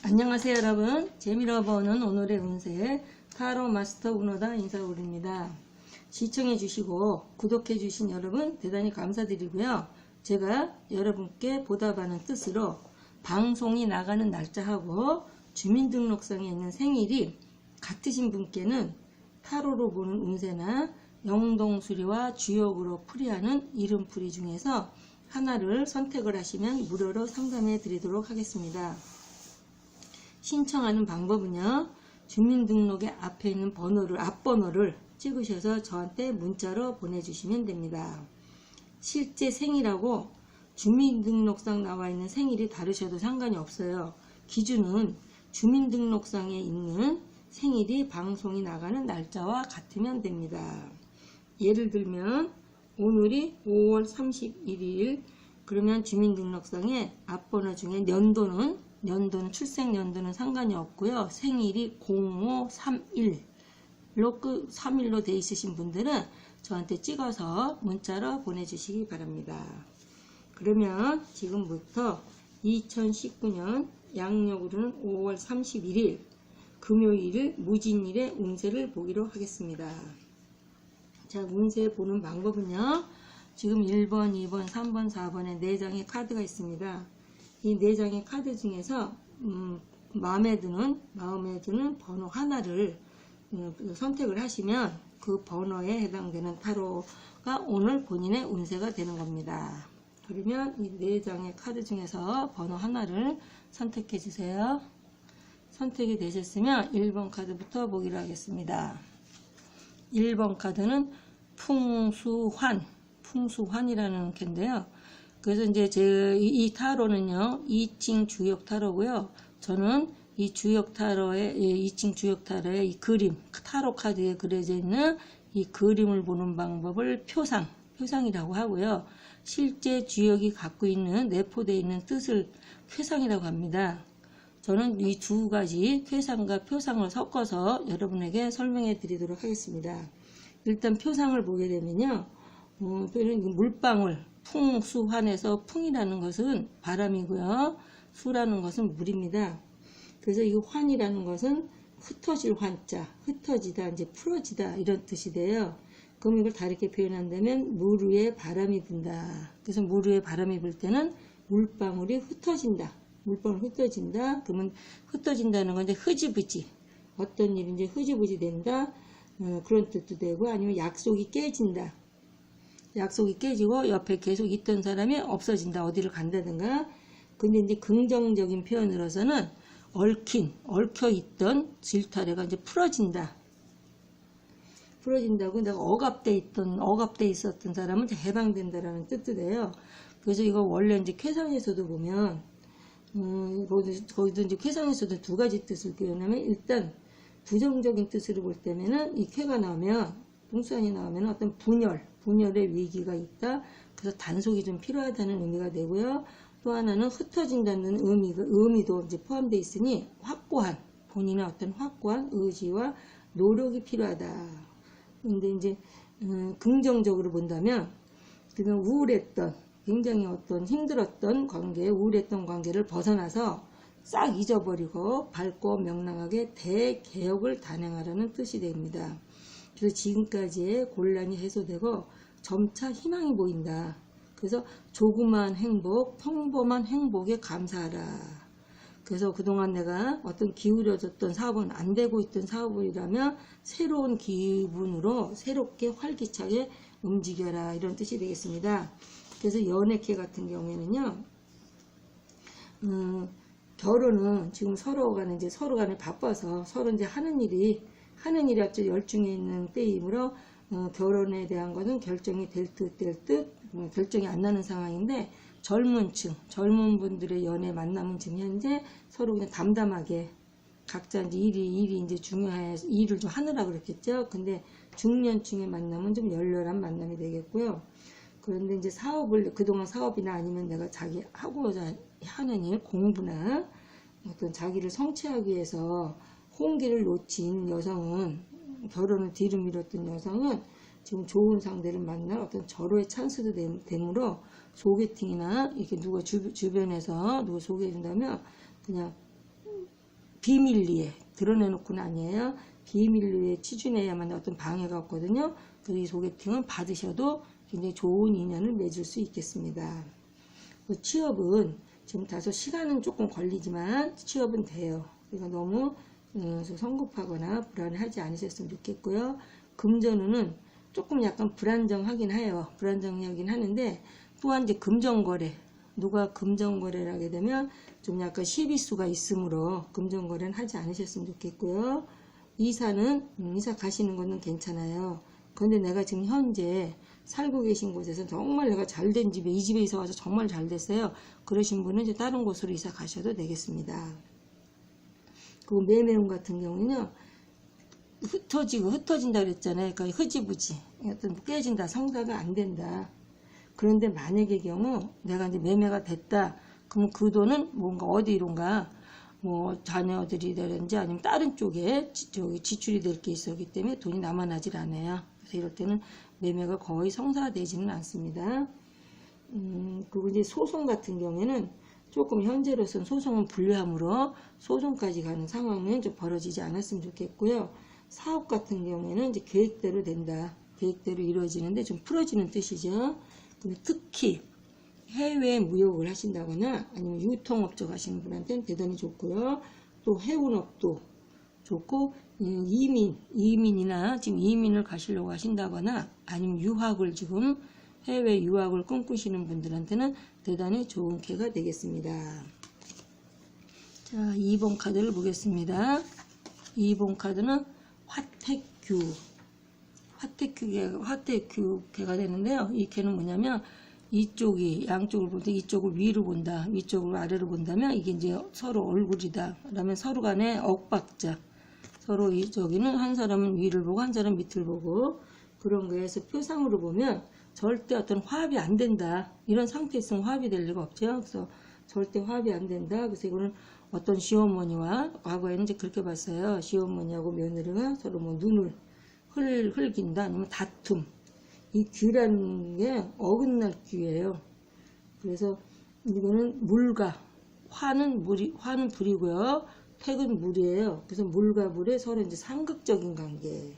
안녕하세요 여러분. 재미로 보는 오늘의 운세 타로 마스터 운호다 인사올립니다. 시청해 주시고 구독해 주신 여러분 대단히 감사드리고요. 제가 여러분께 보답하는 뜻으로 방송이 나가는 날짜하고 주민등록상에 있는 생일이 같으신 분께는 타로로 보는 운세나 영동수리와 주역으로 풀이하는 이름풀이 중에서 하나를 선택을 하시면 무료로 상담해 드리도록 하겠습니다. 신청하는 방법은요, 주민등록의 앞에 있는 앞번호를 찍으셔서 저한테 문자로 보내주시면 됩니다. 실제 생일하고 주민등록상 나와 있는 생일이 다르셔도 상관이 없어요. 기준은 주민등록상에 있는 생일이 방송이 나가는 날짜와 같으면 됩니다. 예를 들면 오늘이 5월 31일 그러면 주민등록상에 앞번호 중에 연도는 출생 연도는 상관이 없고요. 생일이 0531로 3일로 돼 있으신 분들은 저한테 찍어서 문자로 보내주시기 바랍니다. 그러면 지금부터 2019년 양력으로는 5월 31일 금요일 무진일의 운세를 보기로 하겠습니다. 자, 운세 보는 방법은요. 지금 1번, 2번, 3번, 4번에 4장의 카드가 있습니다. 이 4장의 카드 중에서 마음에 드는 번호 하나를 선택을 하시면 그 번호에 해당되는 타로가 오늘 본인의 운세가 되는 겁니다. 그러면 이 4장의 카드 중에서 번호 하나를 선택해 주세요. 선택이 되셨으면 1번 카드부터 보기로 하겠습니다. 1번 카드는 풍수환이라는 캔데요. 그래서 이제 이 타로는요, 2층 주역 타로고요. 저는 이 주역 타로의 2층 주역 타로의 이 그림, 타로 카드에 그려져 있는 이 그림을 보는 방법을 표상이라고 하고요. 실제 주역이 갖고 있는 내포되어 있는 뜻을 회상이라고 합니다. 저는 이 두 가지 회상과 표상을 섞어서 여러분에게 설명해 드리도록 하겠습니다. 일단 표상을 보게 되면요, 물방울, 풍수환에서 풍이라는 것은 바람이고요. 수라는 것은 물입니다. 그래서 이 환이라는 것은 흩어질 환자, 흩어지다, 이제 풀어지다 이런 뜻이 돼요. 그럼 이걸 다르게 표현한다면 물 위에 바람이 분다. 그래서 물 위에 바람이 불 때는 물방울이 흩어진다. 물방울이 흩어진다. 그러면 흩어진다는 건 이제 흐지부지, 어떤 일이 이제 흐지부지 된다. 그런 뜻도 되고, 아니면 약속이 깨진다. 약속이 깨지고 옆에 계속 있던 사람이 없어진다. 어디를 간다든가. 근데 이제 긍정적인 표현으로서는 얽혀있던 질타래가 이제 풀어진다. 풀어진다고 내가 억압돼 있었던 사람은 해방된다라는 뜻도 돼요. 그래서 이거 원래 이제 쾌상에서도 보면, 거기도 이제 쾌상에서도 두 가지 뜻을 표현하면, 일단 부정적인 뜻으로 볼 때면은 이 쾌가 나오면, 풍수환이 나오면 어떤 분열의 위기가 있다. 그래서 단속이 좀 필요하다는 의미가 되고요. 또 하나는 흩어진다는 의미도 이제 포함되어 있으니 본인의 어떤 확고한 의지와 노력이 필요하다. 근데 이제 긍정적으로 본다면 그냥 우울했던, 굉장히 어떤 힘들었던 우울했던 관계를 벗어나서 싹 잊어버리고 밝고 명랑하게 대개혁을 단행하라는 뜻이 됩니다. 그래서 지금까지의 곤란이 해소되고 점차 희망이 보인다. 그래서 조그만 행복, 평범한 행복에 감사하라. 그래서 그동안 내가 어떤 기울여졌던 사업은 안 되고 있던 사업이라면 새로운 기분으로 새롭게 활기차게 움직여라. 이런 뜻이 되겠습니다. 그래서 연애계 같은 경우에는요, 결혼은 지금 서로 간에 바빠서 서로 이제 하는 일이 아주 열중해 있는 때이므로 결혼에 대한 것은 결정이 될 듯 결정이 안 나는 상황인데, 젊은 분들의 연애 만남은 지금 현재 서로 그냥 담담하게 각자 이제 일이 이제 중요해서 일을 좀 하느라 그랬겠죠. 근데 중년층의 만남은 좀 열렬한 만남이 되겠고요. 그런데 이제 그동안 사업이나 아니면 내가 자기 하고자 하는 일, 공부나 어떤 자기를 성취하기 위해서 홍기를 놓친 여성은, 결혼을 뒤로 미뤘던 여성은 지금 좋은 상대를 만날 어떤 절호의 찬스도 되므로 소개팅이나 이렇게 누가 주변에서 누가 소개해준다면 그냥 비밀리에 드러내놓고는 아니에요. 비밀리에 취준해야만 어떤 방해가 없거든요. 그래서 이 소개팅은 받으셔도 굉장히 좋은 인연을 맺을 수 있겠습니다. 취업은 지금 다소 시간은 조금 걸리지만 취업은 돼요. 그러니까 너무 성급하거나 불안하지 않으셨으면 좋겠고요. 금전운은 조금 약간 불안정하긴 해요. 불안정하긴 하는데 또한 이제 금전거래, 누가 금전거래를 하게 되면 좀 약간 시비수가 있으므로 금전거래는 하지 않으셨으면 좋겠고요. 이사 가시는 거는 괜찮아요. 그런데 내가 지금 현재 살고 계신 곳에서 정말 내가 잘된 집에, 이 집에 이사 와서 정말 잘 됐어요. 그러신 분은 이제 다른 곳으로 이사 가셔도 되겠습니다. 그리고 매매운 같은 경우는요, 흩어진다 그랬잖아요. 그러니까 흐지부지, 어떤 깨진다, 성사가 안 된다. 그런데 만약의 경우 내가 이제 매매가 됐다. 그럼 그 돈은 뭔가 어디론가 뭐 자녀들이라든지 아니면 다른 쪽에 지출이 될 게 있었기 때문에 돈이 남아나질 않아요. 그래서 이럴 때는 매매가 거의 성사되지는 않습니다. 그리고 이제 소송 같은 경우에는 조금 현재로서는 소송은 불리하므로 소송까지 가는 상황은 좀 벌어지지 않았으면 좋겠고요. 사업 같은 경우에는 이제 계획대로 된다. 계획대로 이루어지는데 좀 풀어지는 뜻이죠. 근데 특히 해외 무역을 하신다거나 아니면 유통업적 하시는 분한테는 대단히 좋고요. 또 해운업도 좋고, 이민이나 지금 이민을 가시려고 하신다거나 아니면 유학을 지금 해외 유학을 꿈꾸시는 분들한테는 대단히 좋은 기회가 되겠습니다. 자, 2번 카드를 보겠습니다. 2번 카드는 화태큐개가 되는데요. 이 개는 뭐냐면 이쪽이 양쪽을 볼 때 이쪽을 위로 본다, 위쪽으로 아래로 본다면 이게 이제 서로 얼굴이다. 그러면 서로 간에 엇박자. 서로 저기는 한 사람은 위를 보고 한 사람은 밑을 보고 그런 거에서 표상으로 보면 절대 어떤 화합이 안 된다. 이런 상태에 있으면 화합이 될 리가 없죠. 그래서 절대 화합이 안 된다. 그래서 이거는 어떤 시어머니와 과거에는 이제 그렇게 봤어요. 시어머니하고 며느리가 서로 뭐 눈을 흘긴다 아니면 다툼. 이 귀라는 게 어긋날 귀예요. 그래서 이거는 물과 화는 불이고요. 택은 물이에요. 그래서 물과 물의 서로 이제 상극적인 관계.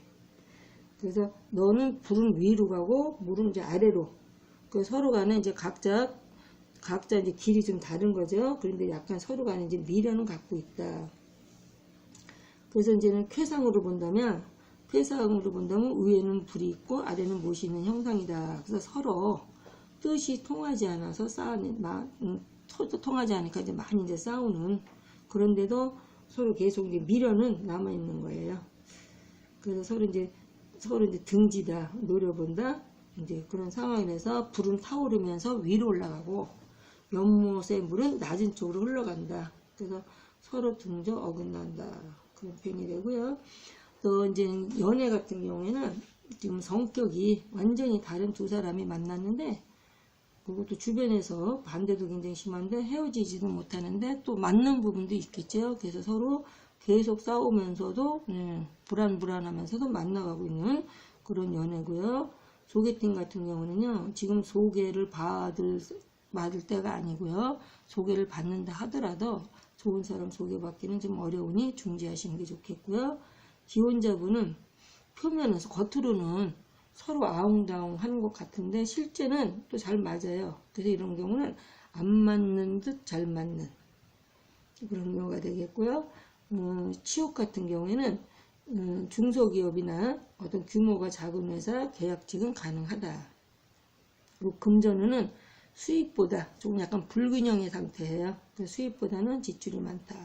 그래서 너는 불은 위로 가고 물은 이제 아래로. 그 서로 간에 이제 각자 이제 길이 좀 다른 거죠. 그런데 약간 서로 간에 이제 미련은 갖고 있다. 그래서 이제는 쾌상으로 본다면 위에는 불이 있고 아래는 못이 있는 형상이다. 그래서 서로 뜻이 통하지 않아서 통하지 않으니까 이제 많이 이제 싸우는, 그런데도 서로 계속 이제 미련은 남아 있는 거예요. 그래서 서로 이제 등지다, 노려본다, 이제 그런 상황에서 불은 타오르면서 위로 올라가고 연못의 물은 낮은 쪽으로 흘러간다. 그래서 서로 등져 어긋난다. 그런 표현이 되고요. 또 이제 연애 같은 경우에는 지금 성격이 완전히 다른 두 사람이 만났는데 그것도 주변에서 반대도 굉장히 심한데 헤어지지도 못하는데 또 맞는 부분도 있겠죠. 그래서 서로 계속 싸우면서도 불안하면서도 만나가고 있는 그런 연애고요. 소개팅 같은 경우는요, 지금 소개를 받을 때가 아니고요. 소개를 받는다 하더라도 좋은 사람 소개받기는 좀 어려우니 중지하시는 게 좋겠고요. 기혼자분은 표면에서 겉으로는 서로 아웅다웅 하는 것 같은데 실제는 또 잘 맞아요. 그래서 이런 경우는 안 맞는 듯 잘 맞는 그런 경우가 되겠고요. 취업 같은 경우에는 중소기업이나 어떤 규모가 작은 회사 계약직은 가능하다. 그리고 금전운은 수입보다 조금 약간 불균형의 상태예요. 수입보다는 지출이 많다.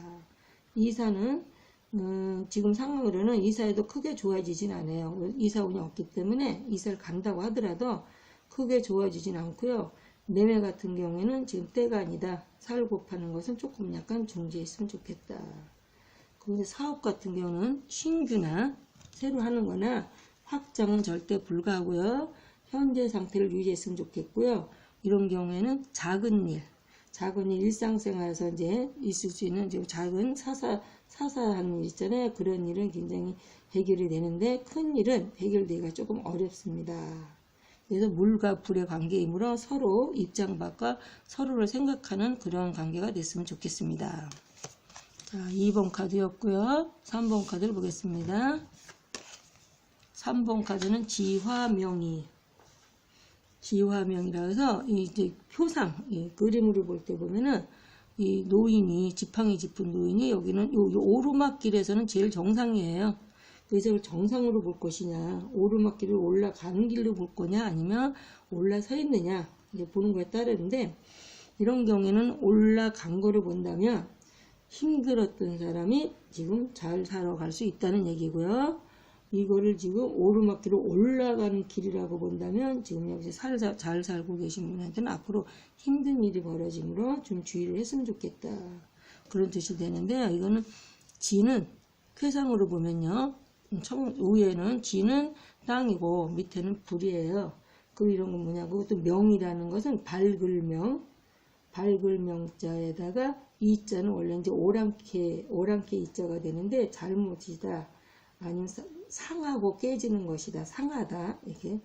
이사는 지금 상황으로는 이사에도 크게 좋아지진 않아요. 이사운이 없기 때문에 이사를 간다고 하더라도 크게 좋아지진 않고요. 매매 같은 경우에는 지금 때가 아니다. 살고 파는 것은 조금 약간 중지했으면 좋겠다. 그런데 사업 같은 경우는 신규나 새로 하는 거나 확장은 절대 불가하고요. 현재 상태를 유지했으면 좋겠고요. 이런 경우에는 작은 일 일상생활에서 이제 있을 수 있는 이제 작은 사사한 일 있잖아요. 그런 일은 굉장히 해결이 되는데 큰 일은 해결되기가 조금 어렵습니다. 그래서 물과 불의 관계이므로 서로 입장 밖과 서로를 생각하는 그런 관계가 됐으면 좋겠습니다. 자, 2번 카드였고요. 3번 카드를 보겠습니다. 3번 카드는 지화명이. 지화명이라 해서 이제 표상, 그림으로 볼 때 보면은 이 노인이, 지팡이 짚은 노인이 여기는 요 오르막길에서는 제일 정상이에요. 그래서 이걸 정상으로 볼 것이냐, 오르막길을 올라가는 길로 볼 거냐, 아니면 올라서 있느냐, 이제 보는 거에 따르는데, 이런 경우에는 올라간 거를 본다면 힘들었던 사람이 지금 잘 살아갈 수 있다는 얘기고요. 이거를 지금 오르막길로 올라가는 길이라고 본다면 지금 여기서 잘 살고 계신 분한테는 앞으로 힘든 일이 벌어지므로 좀 주의를 했으면 좋겠다. 그런 뜻이 되는데요. 이거는 지는 쾌상으로 보면요. 위에는 지는 땅이고 밑에는 불이에요. 그 이런 건 뭐냐고 또 명이라는 것은 밝을 명, 밝을 명자에다가 이자는 원래 이제 오랑캐 이자가 되는데 잘못이다. 아니면 상하고 깨지는 것이다. 상하다. 이렇게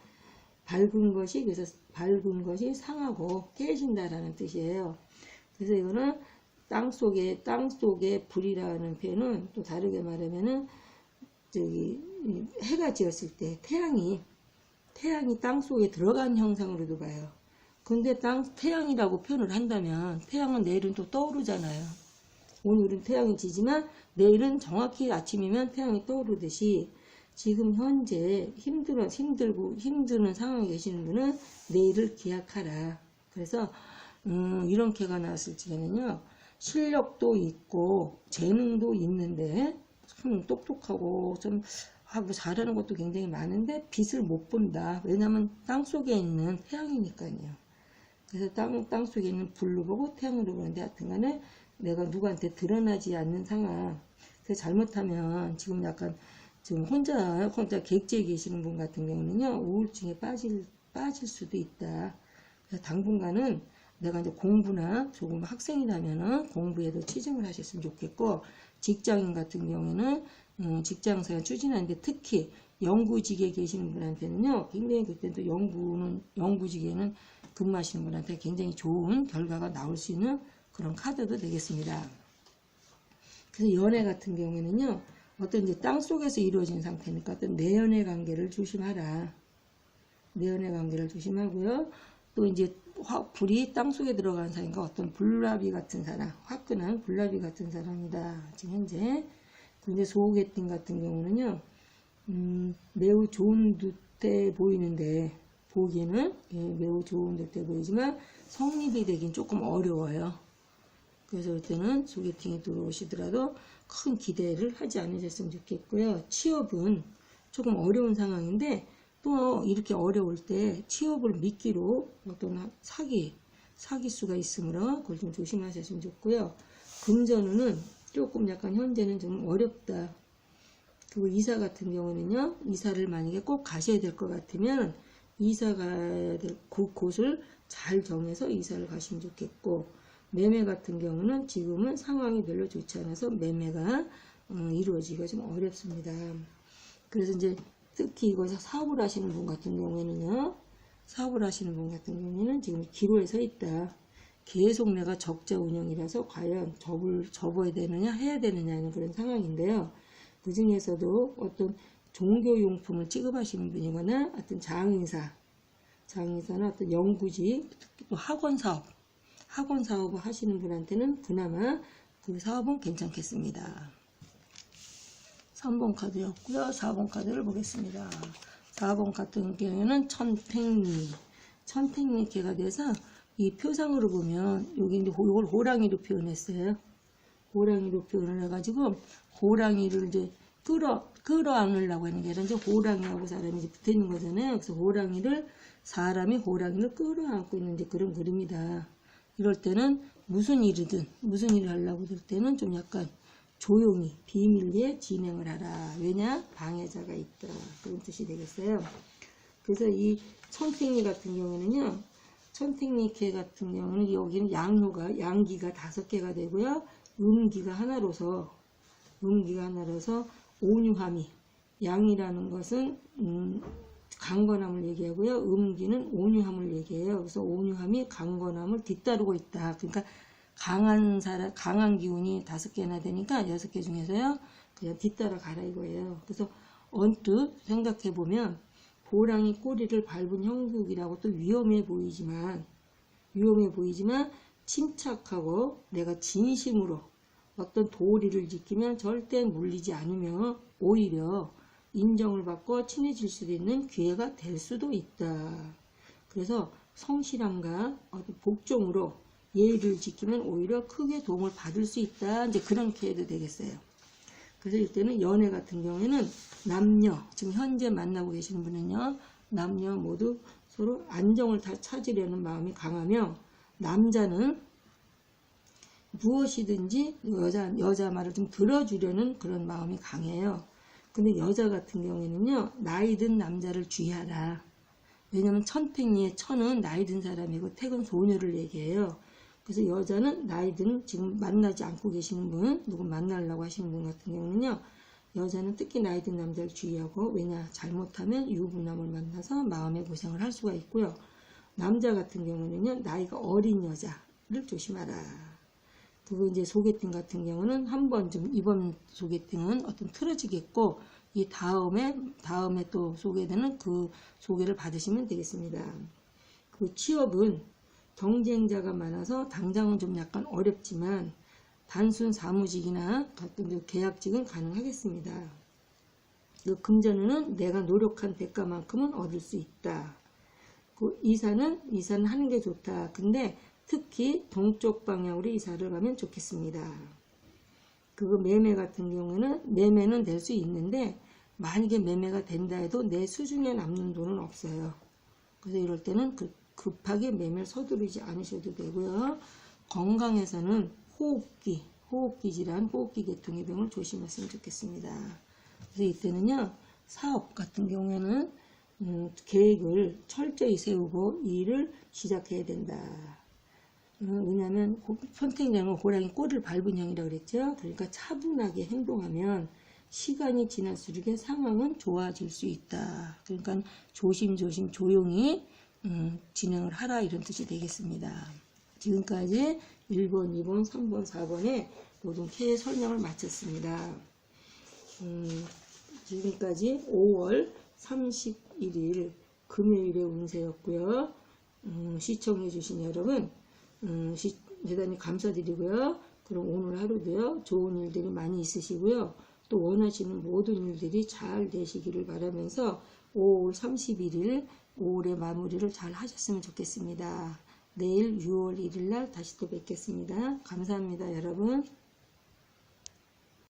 밝은 것이 그래서 밝은 것이 상하고 깨진다라는 뜻이에요. 그래서 이거는 땅속에 불이라는 표현은 또 다르게 말하면은 저기 해가 지었을 때 태양이 땅 속에 들어간 형상으로도 봐요. 근데 태양이라고 표현을 한다면 태양은 내일은 또 떠오르잖아요. 오늘은 태양이 지지만 내일은 정확히 아침이면 태양이 떠오르듯이 지금 현재 힘드는 상황에 계시는 분은 내일을 기약하라. 그래서 이런 캐가 나왔을 적에는요. 실력도 있고 재능도 있는데 좀 똑똑하고 좀 하고 잘하는 것도 굉장히 많은데 빛을 못 본다. 왜냐하면 땅속에 있는 태양이니까요. 그래서 땅 속에 있는 불로 보고 태양으로 보는데 하여튼간에 내가 누구한테 드러나지 않는 상황. 그래서 잘못하면 지금 약간 지금 혼자 객지에 계시는 분 같은 경우는요. 우울증에 빠질 수도 있다. 그래서 당분간은 내가 이제 공부나 조금 학생이라면은 공부에도 치중을 하셨으면 좋겠고 직장인 같은 경우에는 직장생활 추진하는데 특히 연구직에 계시는 분한테는요. 굉장히 그때는 또 연구직에는 근무하시는 분한테 굉장히 좋은 결과가 나올 수 있는 그런 카드도 되겠습니다. 그래서 연애 같은 경우에는요. 어떤 이제 땅 속에서 이루어진 상태니까 어떤 내연의 관계를 조심하라. 내연의 관계를 조심하고요. 또 이제 불이 땅 속에 들어간 사람이니까 어떤 불나비 같은 사람, 화끈한 불나비 같은 사람이다. 지금 현재. 근데 소개팅 같은 경우는요. 매우 좋은 듯해 보이는데 보기에는 매우 좋은 듯해 보이지만 성립이 되긴 조금 어려워요. 그래서 그때는 소개팅에 들어오시더라도 큰 기대를 하지 않으셨으면 좋겠고요. 취업은 조금 어려운 상황인데 또 이렇게 어려울 때 취업을 미끼로 어떤 사기 수가 있으므로 그걸 좀 조심하셨으면 좋고요. 금전운은 조금 약간 현재는 좀 어렵다. 그리고 이사 같은 경우는요. 이사를 만약에 꼭 가셔야 될 것 같으면 이사 가야 될 곳을 잘 정해서 이사를 가시면 좋겠고 매매 같은 경우는 지금은 상황이 별로 좋지 않아서 매매가 이루어지기가 좀 어렵습니다. 그래서 이제 특히 이거에서 사업을 하시는 분 같은 경우에는요. 지금 기로에 서 있다. 계속 내가 적자 운영이라서 과연 접어야 되느냐 해야 되느냐는 그런 상황인데요. 그 중에서도 어떤 종교용품을 취급하시는 분이거나 어떤 장의사나 어떤 연구직, 또 학원 사업을 하시는 분한테는 그나마 그 사업은 괜찮겠습니다. 3번 카드였고요. 4번 카드를 보겠습니다. 4번 같은 경우에는 천택리캐가 돼서 이 표상으로 보면 여기 이제 이걸 호랑이로 표현했어요. 호랑이로 표현을 해가지고 호랑이를 이제 끌어안으려고 하는 게 아니라 이제 호랑이하고 사람이 이제 붙어 있는 거잖아요. 그래서 사람이 호랑이를 끌어안고 있는 이제 그런 그림이다. 이럴 때는 무슨 일을 하려고 들 때는 좀 약간 조용히 비밀리에 진행을 하라. 왜냐? 방해자가 있다. 그런 뜻이 되겠어요. 그래서 이 천택리 같은 경우는요. 천택리캐 같은 경우는 여기는 양기가 5개가 되고요. 음기가 하나로서 온유함이 양이라는 것은 강건함을 얘기하고요. 음기는 온유함을 얘기해요. 그래서 온유함이 강건함을 뒤따르고 있다. 그러니까 강한 기운이 5개나 되니까 6개 중에서요, 그냥 뒤따라 가라 이거예요. 그래서 언뜻 생각해보면, 호랑이 꼬리를 밟은 형국이라고 또 위험해 보이지만, 침착하고 내가 진심으로 어떤 도리를 지키면 절대 물리지 않으며 오히려 인정을 받고 친해질 수도 있는 기회가 될 수도 있다. 그래서 성실함과 어떤 복종으로 예의를 지키면 오히려 크게 도움을 받을 수 있다. 이제 그렇게 해도 되겠어요. 그래서 이때는 연애 같은 경우에는 남녀, 지금 현재 만나고 계시는 분은요, 남녀 모두 서로 안정을 다 찾으려는 마음이 강하며, 남자는 무엇이든지 여자 말을 좀 들어주려는 그런 마음이 강해요. 근데 여자 같은 경우에는요, 나이 든 남자를 주의하라. 왜냐면 천팽이의 천은 나이 든 사람이고 택은 소녀를 얘기해요. 그래서 여자는 나이 든, 지금 만나지 않고 계시는 분, 누구 만나려고 하시는 분 같은 경우는요, 여자는 특히 나이 든 남자를 주의하고, 왜냐, 잘못하면 유부남을 만나서 마음의 고생을 할 수가 있고요. 남자 같은 경우는요, 나이가 어린 여자를 조심하라. 그리고 이제 소개팅 같은 경우는 한 번 좀, 이번 소개팅은 어떤 틀어지겠고, 이 다음에 또 소개되는 그 소개를 받으시면 되겠습니다. 그 취업은 경쟁자가 많아서 당장은 좀 약간 어렵지만, 단순 사무직이나 같은 계약직은 가능하겠습니다. 그 금전운은 내가 노력한 대가만큼은 얻을 수 있다. 그 이사는 하는 게 좋다. 근데 특히 동쪽 방향으로 이사를 가면 좋겠습니다. 그거 매매 같은 경우는 매매는 될 수 있는데, 만약에 매매가 된다 해도 내 수중에 남는 돈은 없어요. 그래서 이럴 때는 급하게 매매를 서두르지 않으셔도 되고요. 건강에서는 호흡기 질환, 호흡기 계통의 병을 조심했으면 좋겠습니다. 그래서 이때는요, 사업 같은 경우에는 계획을 철저히 세우고 일을 시작해야 된다. 왜냐하면 선택량은 호랑이 꼬리를 밟은 형이라고 그랬죠. 그러니까 차분하게 행동하면 시간이 지날수록 상황은 좋아질 수 있다. 그러니까 조심조심 조용히 진행을 하라, 이런 뜻이 되겠습니다. 지금까지 1번, 2번, 3번, 4번의 모든 K의 설명을 마쳤습니다. 지금까지 5월 31일 금요일의 운세였고요. 시청해주신 여러분 대단히 감사드리고요. 그럼 오늘 하루도요, 좋은 일들이 많이 있으시고요. 또 원하시는 모든 일들이 잘 되시기를 바라면서 5월 31일 5월의 마무리를 잘 하셨으면 좋겠습니다. 내일 6월 1일 날 다시 또 뵙겠습니다. 감사합니다, 여러분.